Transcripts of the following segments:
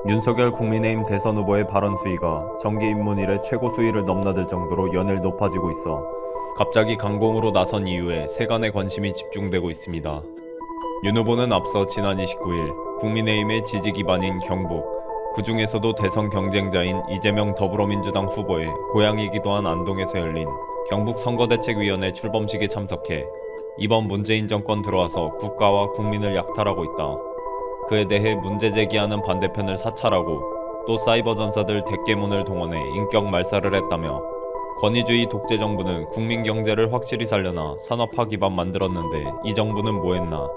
윤석열 국민의힘 대선 후보의 발언 수위가 정기 입문 이래 최고 수위를 넘나들 정도로 연일 높아지고 있어 갑자기 강공으로 나선 이후에 세간의 관심이 집중되고 있습니다. 윤 후보는 앞서 지난 29일 국민의힘의 지지 기반인 경북, 그 중에서도 대선 경쟁자인 이재명 더불어민주당 후보의 고향이기도 한 안동에서 열린 경북 선거대책위원회 출범식에 참석해 이번 문재인 정권 들어와서 국가와 국민을 약탈하고 있다. 그에 대해 문제 제기하는 반대편을 사찰하고 또 사이버 전사들 대깨문을 동원해 인격 말살을 했다며 권위주의 독재 정부는 국민 경제를 확실히 살려나 산업화 기반 만들었는데 이 정부는 뭐했나.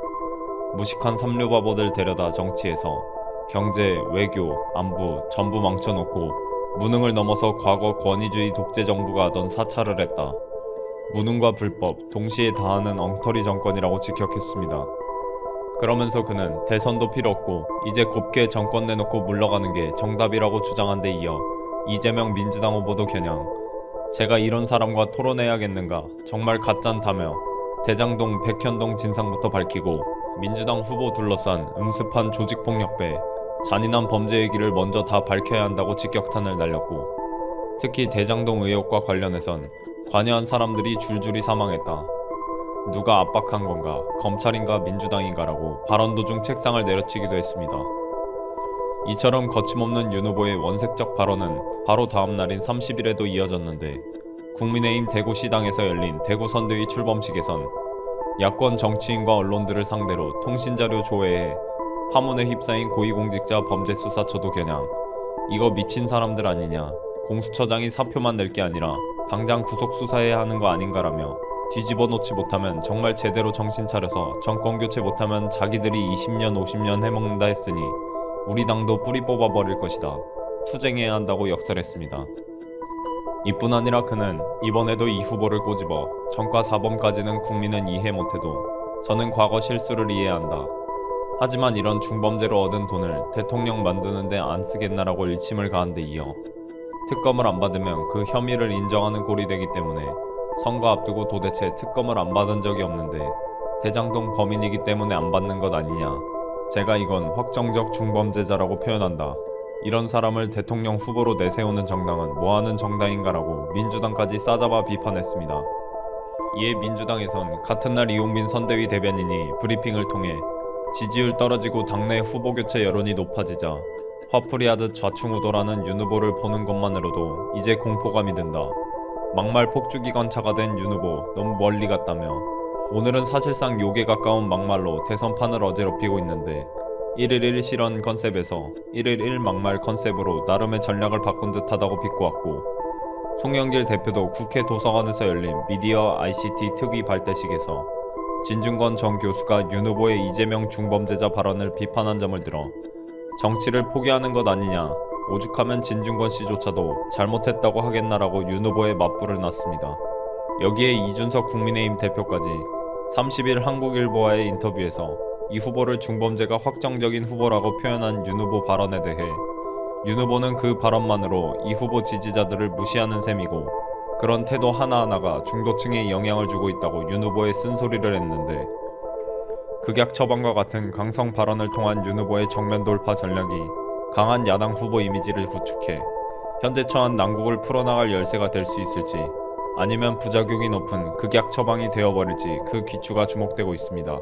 무식한 삼류바보들 데려다 정치에서 경제, 외교, 안보 전부 망쳐놓고 무능을 넘어서 과거 권위주의 독재 정부가 하던 사찰을 했다. 무능과 불법 동시에 다하는 엉터리 정권이라고 직격했습니다. 그러면서 그는 대선도 필요 없고 이제 곱게 정권 내놓고 물러가는 게 정답이라고 주장한 데 이어 이재명 민주당 후보도 겨냥 제가 이런 사람과 토론해야겠는가 정말 가짠다며 대장동 백현동 진상부터 밝히고 민주당 후보 둘러싼 음습한 조직폭력배, 잔인한 범죄 얘기를 먼저 다 밝혀야 한다고 직격탄을 날렸고 특히 대장동 의혹과 관련해선 관여한 사람들이 줄줄이 사망했다. 누가 압박한 건가, 검찰인가 민주당인가라고 발언 도중 책상을 내려치기도 했습니다. 이처럼 거침없는 윤 후보의 원색적 발언은 바로 다음 날인 30일에도 이어졌는데 국민의힘 대구시당에서 열린 대구선대위 출범식에선 야권 정치인과 언론들을 상대로 통신자료 조회해 파문에 휩싸인 고위공직자 범죄수사처도 겨냥 이거 미친 사람들 아니냐, 공수처장이 사표만 낼 게 아니라 당장 구속수사해야 하는 거 아닌가라며 뒤집어 놓지 못하면 정말 제대로 정신 차려서 정권 교체 못하면 자기들이 20년 50년 해먹는다 했으니 우리 당도 뿌리 뽑아버릴 것이다. 투쟁해야 한다고 역설했습니다. 이뿐 아니라 그는 이번에도 이 후보를 꼬집어 정과 사범까지는 국민은 이해 못해도 저는 과거 실수를 이해한다. 하지만 이런 중범죄로 얻은 돈을 대통령 만드는데 안 쓰겠나라고 일침을 가한 데 이어 특검을 안 받으면 그 혐의를 인정하는 꼴이 되기 때문에 선거 앞두고 도대체 특검을 안 받은 적이 없는데 대장동 범인이기 때문에 안 받는 것 아니냐. 제가 이건 확정적 중범죄자라고 표현한다. 이런 사람을 대통령 후보로 내세우는 정당은 뭐하는 정당인가라고 민주당까지 싸잡아 비판했습니다. 이에 민주당에선 같은 날 이용빈 선대위 대변인이 브리핑을 통해 지지율 떨어지고 당내 후보 교체 여론이 높아지자 화풀이하듯 좌충우돌하는 윤 후보를 보는 것만으로도 이제 공포감이 든다. 막말 폭주기관차가 된 윤 후보 너무 멀리 갔다며 오늘은 사실상 욕에 가까운 막말로 대선판을 어지럽히고 있는데 1일 1 실언 컨셉에서 1일 1 막말 컨셉으로 나름의 전략을 바꾼 듯하다고 비꼬았고 송영길 대표도 국회 도서관에서 열린 미디어 ICT 특위 발대식에서 진중권 전 교수가 윤 후보의 이재명 중범죄자 발언을 비판한 점을 들어 정치를 포기하는 것 아니냐, 오죽하면 진중권 씨조차도 잘못했다고 하겠나라고 윤 후보에 맞불을 놨습니다. 여기에 이준석 국민의힘 대표까지 30일 한국일보와의 인터뷰에서 이 후보를 중범죄가 확정적인 후보라고 표현한 윤 후보 발언에 대해 윤 후보는 그 발언만으로 이 후보 지지자들을 무시하는 셈이고 그런 태도 하나하나가 중도층에 영향을 주고 있다고 윤 후보에 쓴소리를 했는데 극약 처방과 같은 강성 발언을 통한 윤 후보의 정면 돌파 전략이 강한 야당 후보 이미지를 구축해 현재 처한 난국을 풀어나갈 열쇠가 될 수 있을지 아니면 부작용이 높은 극약 처방이 되어버릴지 그 귀추가 주목되고 있습니다.